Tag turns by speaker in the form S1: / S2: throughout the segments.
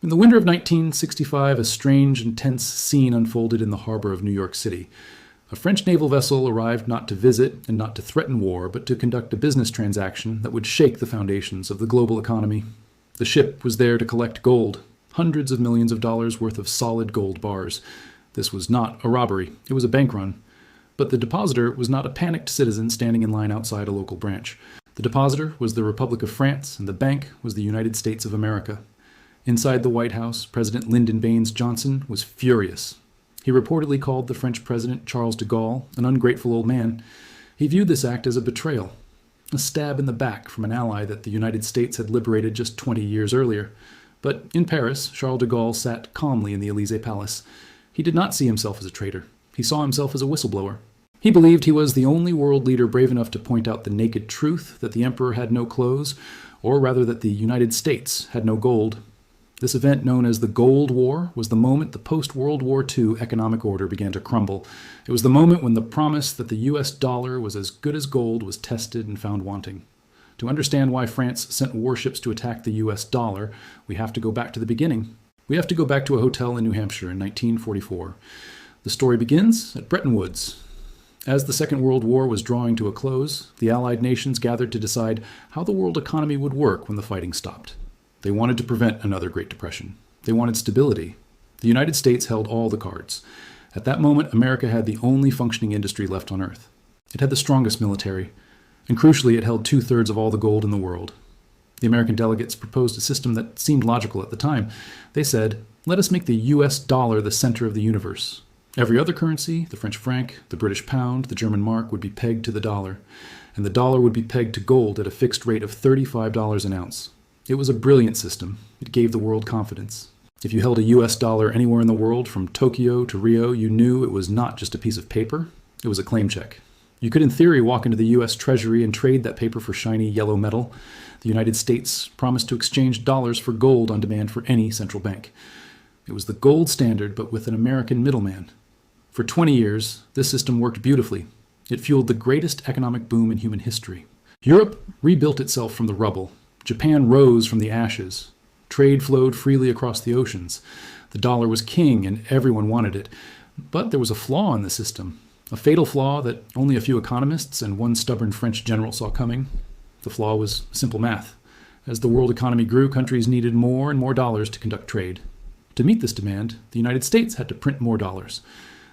S1: In the winter of 1965, a strange and tense scene unfolded in the harbor of New York City. A French naval vessel arrived not to visit and not to threaten war, but to conduct a business transaction that would shake the foundations of the global economy. The ship was there to collect gold, hundreds of millions of dollars worth of solid gold bars. This was not a robbery, it was a bank run. But the depositor was not a panicked citizen standing in line outside a local branch. The depositor was the Republic of France, and the bank was the United States of America. Inside the White House, President Lyndon Baines Johnson was furious. He reportedly called the French President Charles de Gaulle an ungrateful old man. He viewed this act as a betrayal, a stab in the back from an ally that the United States had liberated just 20 years earlier. But in Paris, Charles de Gaulle sat calmly in the Élysée Palace. He did not see himself as a traitor. He saw himself as a whistleblower. He believed he was the only world leader brave enough to point out the naked truth that the emperor had no clothes, or rather that the United States had no gold. This event, known as the Gold War, was the moment the post-World War II economic order began to crumble. It was the moment when the promise that the US dollar was as good as gold was tested and found wanting. To understand why France sent warships to attack the US dollar, we have to go back to the beginning. We have to go back to a hotel in New Hampshire in 1944. The story begins at Bretton Woods. As the Second World War was drawing to a close, the Allied nations gathered to decide how the world economy would work when the fighting stopped. They wanted to prevent another Great Depression. They wanted stability. The United States held all the cards. At that moment, America had the only functioning industry left on Earth. It had the strongest military, and crucially, it held 2/3 of all the gold in the world. The American delegates proposed a system that seemed logical at the time. They said, let us make the US dollar the center of the universe. Every other currency, the French franc, the British pound, the German mark, would be pegged to the dollar, and the dollar would be pegged to gold at a fixed rate of $35 an ounce. It was a brilliant system. It gave the world confidence. If you held a US dollar anywhere in the world, from Tokyo to Rio, you knew it was not just a piece of paper, it was a claim check. You could in theory walk into the US Treasury and trade that paper for shiny yellow metal. The United States promised to exchange dollars for gold on demand for any central bank. It was the gold standard, but with an American middleman. For 20 years, this system worked beautifully. It fueled the greatest economic boom in human history. Europe rebuilt itself from the rubble. Japan rose from the ashes. Trade flowed freely across the oceans. The dollar was king and everyone wanted it. But there was a flaw in the system, a fatal flaw that only a few economists and one stubborn French general saw coming. The flaw was simple math. As the world economy grew, countries needed more and more dollars to conduct trade. To meet this demand, the United States had to print more dollars.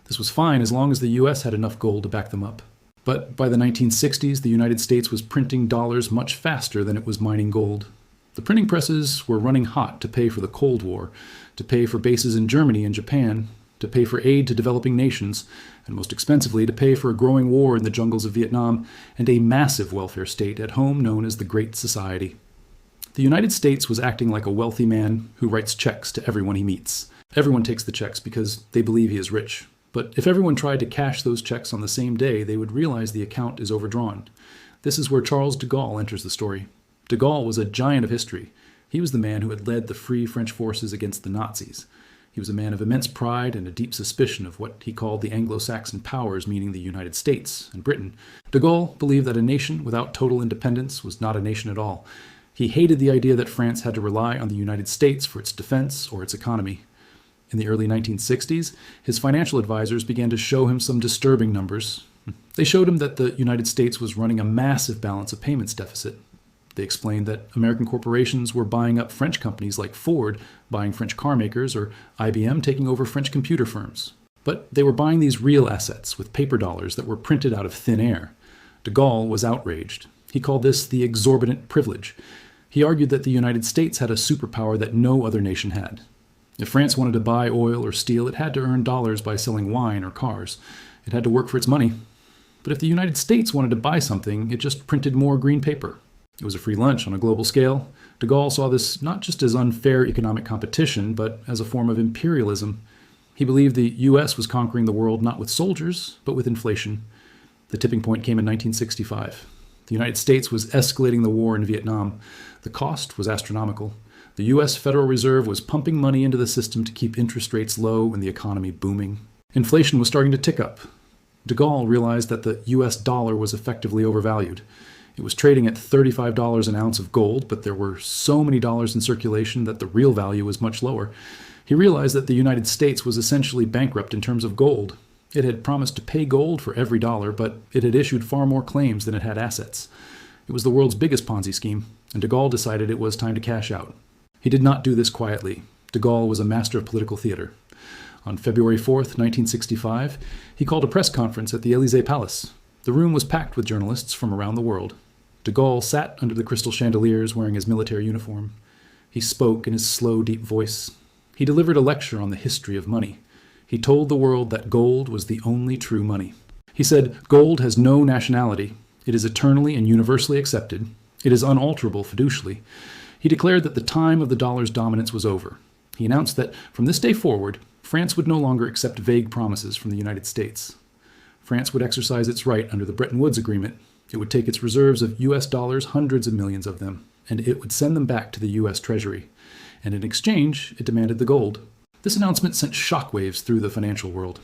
S1: This was fine as long as the US had enough gold to back them up. But by the 1960s, the United States was printing dollars much faster than it was mining gold. The printing presses were running hot to pay for the Cold War, to pay for bases in Germany and Japan, to pay for aid to developing nations, and most expensively, to pay for a growing war in the jungles of Vietnam and a massive welfare state at home known as the Great Society. The United States was acting like a wealthy man who writes checks to everyone he meets. Everyone takes the checks because they believe he is rich. But if everyone tried to cash those checks on the same day, they would realize the account is overdrawn. This is where Charles de Gaulle enters the story. De Gaulle was a giant of history. He was the man who had led the Free French forces against the Nazis. He was a man of immense pride and a deep suspicion of what he called the Anglo-Saxon powers, meaning the United States and Britain. De Gaulle believed that a nation without total independence was not a nation at all. He hated the idea that France had to rely on the United States for its defense or its economy. In the early 1960s, his financial advisors began to show him some disturbing numbers. They showed him that the United States was running a massive balance of payments deficit. They explained that American corporations were buying up French companies like Ford, buying French car makers, or IBM taking over French computer firms. But they were buying these real assets with paper dollars that were printed out of thin air. De Gaulle was outraged. He called this the Exorbitant Privilege. He argued that the United States had a superpower that no other nation had. If France wanted to buy oil or steel, it had to earn dollars by selling wine or cars. It had to work for its money. But if the United States wanted to buy something, it just printed more green paper. It was a free lunch on a global scale. De Gaulle saw this not just as unfair economic competition, but as a form of imperialism. He believed the US was conquering the world not with soldiers, but with inflation. The tipping point came in 1965. The United States was escalating the war in Vietnam. The cost was astronomical. The US Federal Reserve was pumping money into the system to keep interest rates low and the economy booming. Inflation was starting to tick up. De Gaulle realized that the US dollar was effectively overvalued. It was trading at $35 an ounce of gold, but there were so many dollars in circulation that the real value was much lower. He realized that the United States was essentially bankrupt in terms of gold. It had promised to pay gold for every dollar, but it had issued far more claims than it had assets. It was the world's biggest Ponzi scheme, and de Gaulle decided it was time to cash out. He did not do this quietly. De Gaulle was a master of political theater. On February 4th, 1965, he called a press conference at the Élysée Palace. The room was packed with journalists from around the world. De Gaulle sat under the crystal chandeliers wearing his military uniform. He spoke in his slow, deep voice. He delivered a lecture on the history of money. He told the world that gold was the only true money. He said, "Gold has no nationality. It is eternally and universally accepted. It is unalterable fiducially." He declared that the time of the dollar's dominance was over. He announced that from this day forward, France would no longer accept vague promises from the United States. France would exercise its right under the Bretton Woods Agreement. It would take its reserves of US dollars, hundreds of millions of them, and it would send them back to the US Treasury. And in exchange, it demanded the gold. This announcement sent shockwaves through the financial world.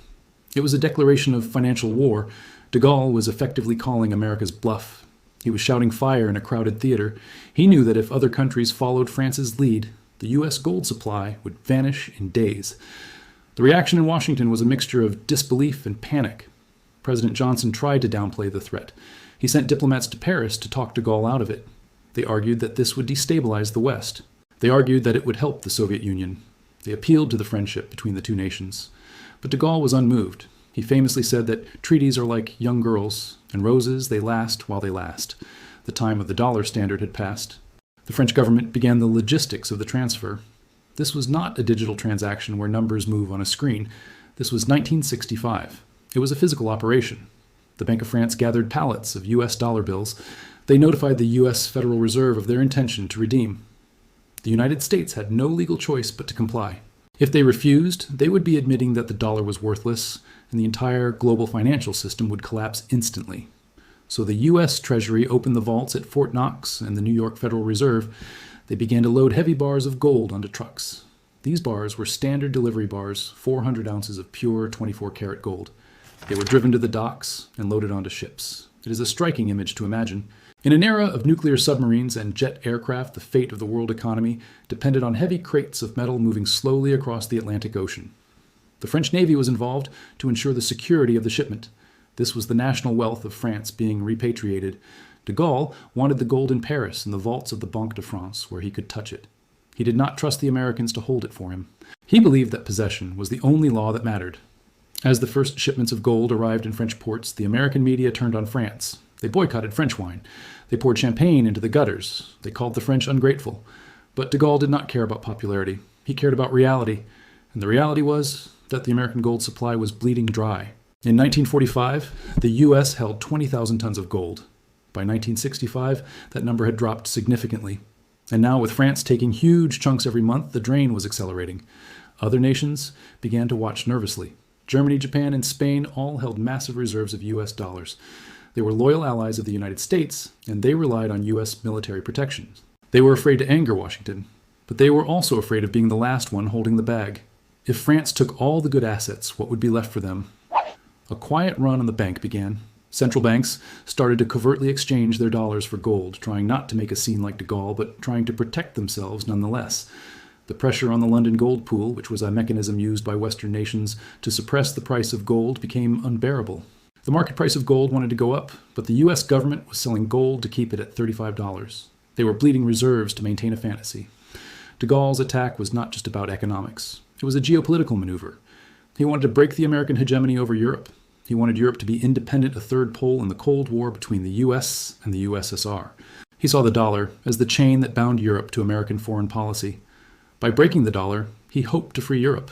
S1: It was a declaration of financial war. De Gaulle was effectively calling America's bluff. He was shouting fire in a crowded theater. He knew that if other countries followed France's lead, the US gold supply would vanish in days. The reaction in Washington was a mixture of disbelief and panic. President Johnson tried to downplay the threat. He sent diplomats to Paris to talk de Gaulle out of it. They argued that this would destabilize the West. They argued that it would help the Soviet Union. They appealed to the friendship between the two nations. But de Gaulle was unmoved. He famously said that treaties are like young girls, and roses, they last while they last. The time of the dollar standard had passed. The French government began the logistics of the transfer. This was not a digital transaction where numbers move on a screen. This was 1965. It was a physical operation. The Banque de France gathered pallets of US dollar bills. They notified the US Federal Reserve of their intention to redeem. The United States had no legal choice but to comply. If they refused, they would be admitting that the dollar was worthless, and the entire global financial system would collapse instantly. So the US Treasury opened the vaults at Fort Knox and the New York Federal Reserve. They began to load heavy bars of gold onto trucks. These bars were standard delivery bars, 400 ounces of pure 24-karat gold. They were driven to the docks and loaded onto ships. It is a striking image to imagine. In an era of nuclear submarines and jet aircraft, the fate of the world economy depended on heavy crates of metal moving slowly across the Atlantic Ocean. The French Navy was involved to ensure the security of the shipment. This was the national wealth of France being repatriated. De Gaulle wanted the gold in Paris in the vaults of the Banque de France, where he could touch it. He did not trust the Americans to hold it for him. He believed that possession was the only law that mattered. As the first shipments of gold arrived in French ports, the American media turned on France. They boycotted French wine. They poured champagne into the gutters. They called the French ungrateful. But de Gaulle did not care about popularity. He cared about reality. And the reality was that the American gold supply was bleeding dry. In 1945, the U.S. held 20,000 tons of gold. By 1965, that number had dropped significantly. And now, with France taking huge chunks every month, the drain was accelerating. Other nations began to watch nervously. Germany, Japan, and Spain all held massive reserves of U.S. dollars. They were loyal allies of the United States, and they relied on U.S. military protection. They were afraid to anger Washington, but they were also afraid of being the last one holding the bag. If France took all the good assets, what would be left for them? A quiet run on the bank began. Central banks started to covertly exchange their dollars for gold, trying not to make a scene like de Gaulle, but trying to protect themselves nonetheless. The pressure on the London gold pool, which was a mechanism used by Western nations to suppress the price of gold, became unbearable. The market price of gold wanted to go up, but the U.S. government was selling gold to keep it at $35. They were bleeding reserves to maintain a fantasy. De Gaulle's attack was not just about economics. It was a geopolitical maneuver. He wanted to break the American hegemony over Europe. He wanted Europe to be independent, a third pole in the Cold War between the U.S. and the USSR. He saw the dollar as the chain that bound Europe to American foreign policy. By breaking the dollar, he hoped to free Europe.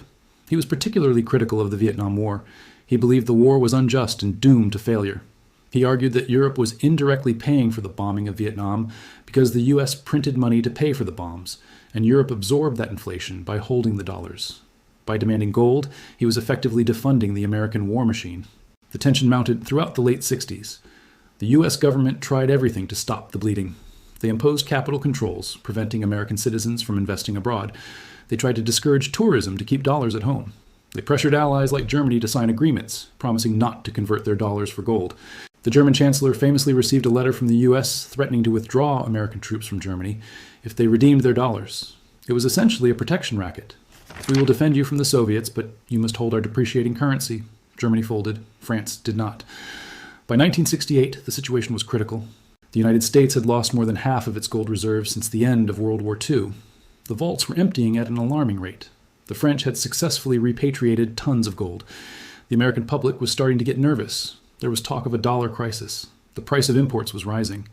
S1: He was particularly critical of the Vietnam War. He believed the war was unjust and doomed to failure. He argued that Europe was indirectly paying for the bombing of Vietnam because the U.S. printed money to pay for the bombs, and Europe absorbed that inflation by holding the dollars. By demanding gold, he was effectively defunding the American war machine. The tension mounted throughout the late 60s. The U.S. government tried everything to stop the bleeding. They imposed capital controls, preventing American citizens from investing abroad. They tried to discourage tourism to keep dollars at home. They pressured allies like Germany to sign agreements, promising not to convert their dollars for gold. The German Chancellor famously received a letter from the U.S. threatening to withdraw American troops from Germany if they redeemed their dollars. It was essentially a protection racket. We will defend you from the Soviets, but you must hold our depreciating currency. Germany folded. France did not. By 1968, the situation was critical. The United States had lost more than half of its gold reserves since the end of World War II. The vaults were emptying at an alarming rate. The French had successfully repatriated tons of gold. The American public was starting to get nervous. There was talk of a dollar crisis. The price of imports was rising.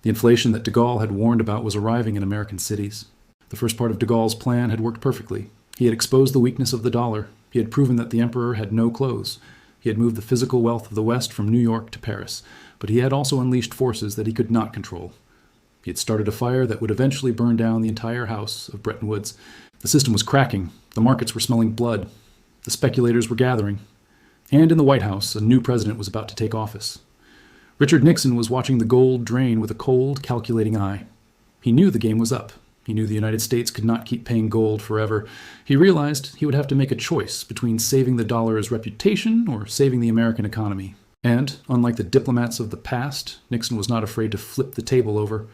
S1: The inflation that de Gaulle had warned about was arriving in American cities. The first part of de Gaulle's plan had worked perfectly. He had exposed the weakness of the dollar. He had proven that the emperor had no clothes. He had moved the physical wealth of the West from New York to Paris, but he had also unleashed forces that he could not control. He had started a fire that would eventually burn down the entire house of Bretton Woods. The system was cracking. The markets were smelling blood. The speculators were gathering. And in the White House, a new president was about to take office. Richard Nixon was watching the gold drain with a cold, calculating eye. He knew the game was up. He knew the United States could not keep paying gold forever. He realized he would have to make a choice between saving the dollar's reputation or saving the American economy. And, unlike the diplomats of the past, Nixon was not afraid to flip the table over.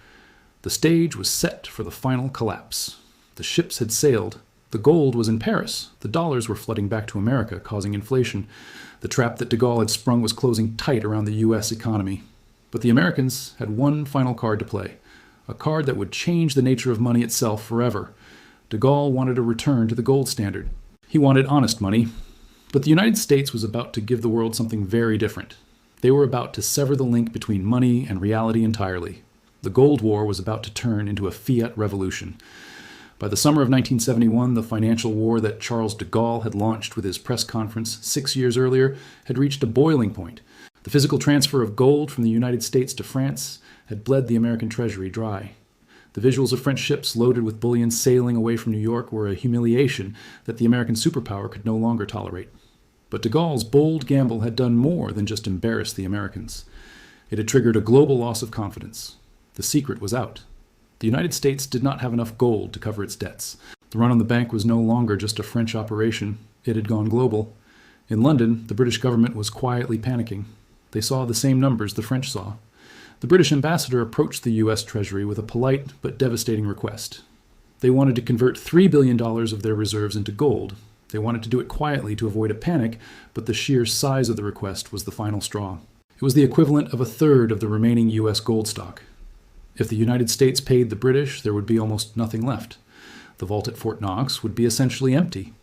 S1: The stage was set for the final collapse. The ships had sailed. The gold was in Paris. The dollars were flooding back to America, causing inflation. The trap that de Gaulle had sprung was closing tight around the U.S. economy. But the Americans had one final card to play, a card that would change the nature of money itself forever. De Gaulle wanted a return to the gold standard. He wanted honest money. But the United States was about to give the world something very different. They were about to sever the link between money and reality entirely. The Gold War was about to turn into a fiat revolution. By the summer of 1971, the financial war that Charles de Gaulle had launched with his press conference 6 years earlier had reached a boiling point. The physical transfer of gold from the United States to France had bled the American treasury dry. The visuals of French ships loaded with bullion sailing away from New York were a humiliation that the American superpower could no longer tolerate. But de Gaulle's bold gamble had done more than just embarrass the Americans. It had triggered a global loss of confidence. The secret was out. The United States did not have enough gold to cover its debts. The run on the bank was no longer just a French operation. It had gone global. In London, the British government was quietly panicking. They saw the same numbers the French saw. The British ambassador approached the U.S. Treasury with a polite but devastating request. They wanted to convert $3 billion of their reserves into gold. They wanted to do it quietly to avoid a panic, but the sheer size of the request was the final straw. It was the equivalent of a third of the remaining U.S. gold stock. If the United States paid the British, there would be almost nothing left. The vault at Fort Knox would be essentially empty.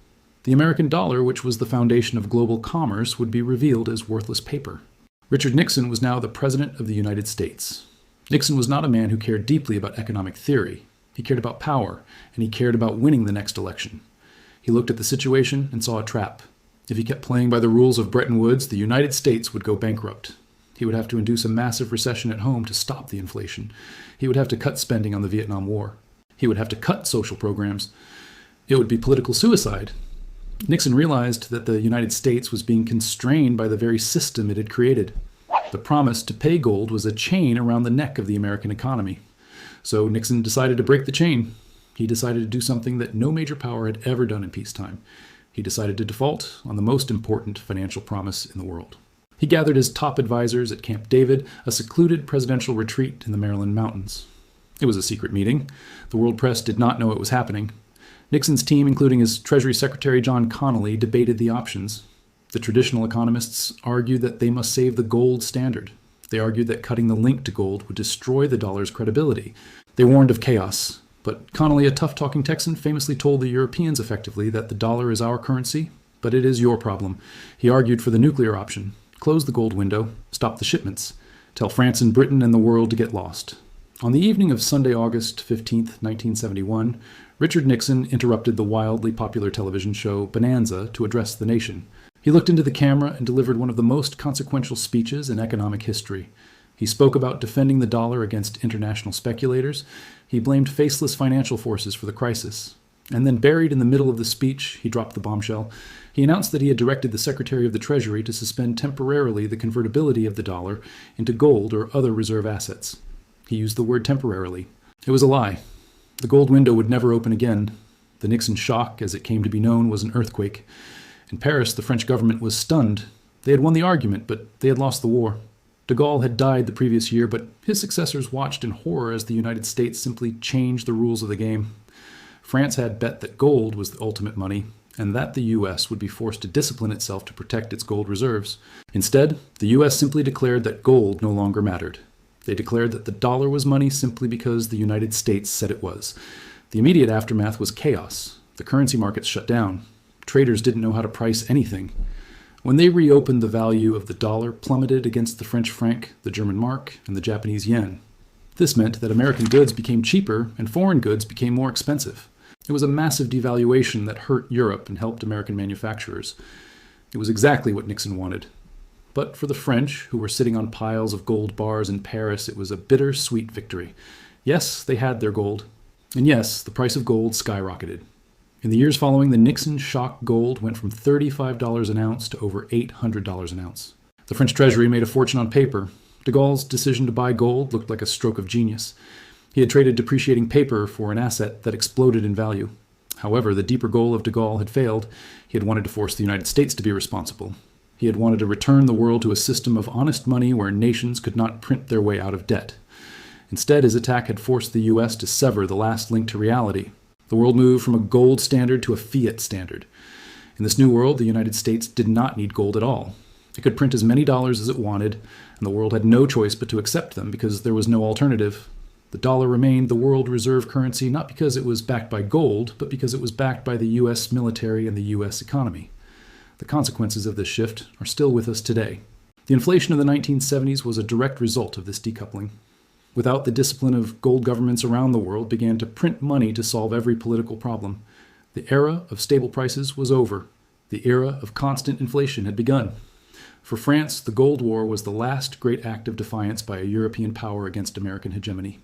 S1: The American dollar, which was the foundation of global commerce, would be revealed as worthless paper. Richard Nixon was now the President of the United States. Nixon was not a man who cared deeply about economic theory. He cared about power, and he cared about winning the next election. He looked at the situation and saw a trap. If he kept playing by the rules of Bretton Woods, the United States would go bankrupt. He would have to induce a massive recession at home to stop the inflation. He would have to cut spending on the Vietnam War. He would have to cut social programs. It would be political suicide. Nixon realized that the United States was being constrained by the very system it had created. The promise to pay gold was a chain around the neck of the American economy. So Nixon decided to break the chain. He decided to do something that no major power had ever done in peacetime. He decided to default on the most important financial promise in the world. He gathered his top advisors at Camp David, a secluded presidential retreat in the Maryland mountains. It was a secret meeting. The world press did not know it was happening. Nixon's team, including his Treasury Secretary John Connally, debated the options. The traditional economists argued that they must save the gold standard. They argued that cutting the link to gold would destroy the dollar's credibility. They warned of chaos. But Connally, a tough-talking Texan, famously told the Europeans effectively that the dollar is our currency, but it is your problem. He argued for the nuclear option. Close the gold window, stop the shipments, tell France and Britain and the world to get lost. On the evening of Sunday, August 15, 1971, Richard Nixon interrupted the wildly popular television show Bonanza to address the nation. He looked into the camera and delivered one of the most consequential speeches in economic history. He spoke about defending the dollar against international speculators. He blamed faceless financial forces for the crisis. And then, buried in the middle of the speech, he dropped the bombshell. He announced that he had directed the Secretary of the Treasury to suspend temporarily the convertibility of the dollar into gold or other reserve assets. He used the word temporarily. It was a lie. The gold window would never open again. The Nixon shock, as it came to be known, was an earthquake. In Paris, the French government was stunned. They had won the argument, but they had lost the war. De Gaulle had died the previous year, but his successors watched in horror as the United States simply changed the rules of the game. France had bet that gold was the ultimate money, and that the U.S. would be forced to discipline itself to protect its gold reserves. Instead, the U.S. simply declared that gold no longer mattered. They declared that the dollar was money simply because the United States said it was. The immediate aftermath was chaos. The currency markets shut down. Traders didn't know how to price anything. When they reopened, the value of the dollar plummeted against the French franc, the German mark, and the Japanese yen. This meant that American goods became cheaper and foreign goods became more expensive. It was a massive devaluation that hurt Europe and helped American manufacturers. It was exactly what Nixon wanted. But for the French, who were sitting on piles of gold bars in Paris, it was a bitter-sweet victory. Yes, they had their gold. And yes, the price of gold skyrocketed. In the years following, the Nixon shock gold went from $35 an ounce to over $800 an ounce. The French treasury made a fortune on paper. De Gaulle's decision to buy gold looked like a stroke of genius. He had traded depreciating paper for an asset that exploded in value. However, the deeper goal of de Gaulle had failed. He had wanted to force the United States to be responsible. He had wanted to return the world to a system of honest money where nations could not print their way out of debt. Instead, his attack had forced the U.S. to sever the last link to reality. The world moved from a gold standard to a fiat standard. In this new world, the United States did not need gold at all. It could print as many dollars as it wanted, and the world had no choice but to accept them because there was no alternative. The dollar remained the world reserve currency not because it was backed by gold, but because it was backed by the U.S. military and the U.S. economy. The consequences of this shift are still with us today. The inflation of the 1970s was a direct result of this decoupling. Without the discipline of gold governments around the world began to print money to solve every political problem. The era of stable prices was over. The era of constant inflation had begun. For France, the Gold War was the last great act of defiance by a European power against American hegemony.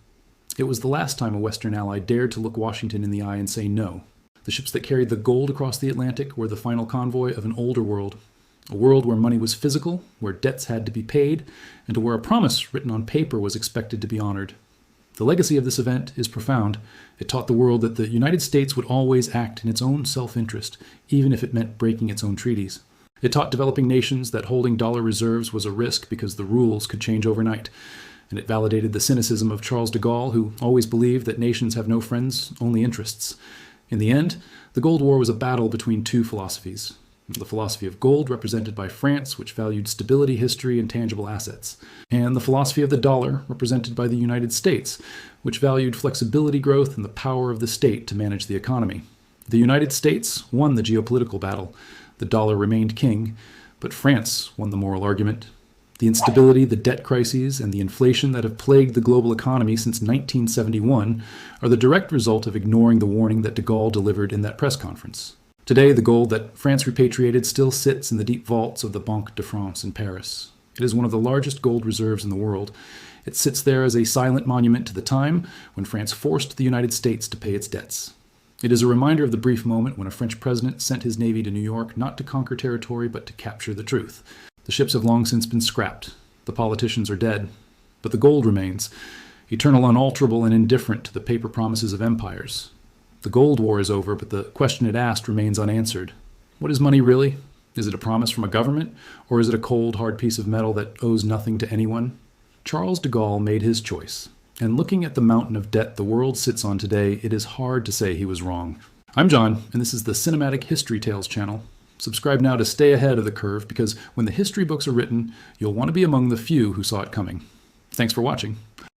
S1: It was the last time a Western ally dared to look Washington in the eye and say no. The ships that carried the gold across the Atlantic were the final convoy of an older world. A world where money was physical, where debts had to be paid, and where a promise written on paper was expected to be honored. The legacy of this event is profound. It taught the world that the United States would always act in its own self-interest, even if it meant breaking its own treaties. It taught developing nations that holding dollar reserves was a risk because the rules could change overnight. And it validated the cynicism of Charles de Gaulle, who always believed that nations have no friends, only interests. In the end, the Gold War was a battle between two philosophies. The philosophy of gold, represented by France, which valued stability, history, and tangible assets. And the philosophy of the dollar, represented by the United States, which valued flexibility, growth, and the power of the state to manage the economy. The United States won the geopolitical battle. The dollar remained king, but France won the moral argument. The instability, the debt crises, and the inflation that have plagued the global economy since 1971 are the direct result of ignoring the warning that de Gaulle delivered in that press conference. Today, the gold that France repatriated still sits in the deep vaults of the Banque de France in Paris. It is one of the largest gold reserves in the world. It sits there as a silent monument to the time when France forced the United States to pay its debts. It is a reminder of the brief moment when a French president sent his navy to New York not to conquer territory but to capture the truth. The ships have long since been scrapped. The politicians are dead. But the gold remains, eternal, unalterable, and indifferent to the paper promises of empires. The Gold War is over, but the question it asked remains unanswered. What is money really? Is it a promise from a government, or is it a cold, hard piece of metal that owes nothing to anyone? Charles de Gaulle made his choice, and looking at the mountain of debt the world sits on today, it is hard to say he was wrong. I'm John, and this is the Cinematic History Tales channel. Subscribe now to stay ahead of the curve, because when the history books are written, you'll want to be among the few who saw it coming. Thanks for watching.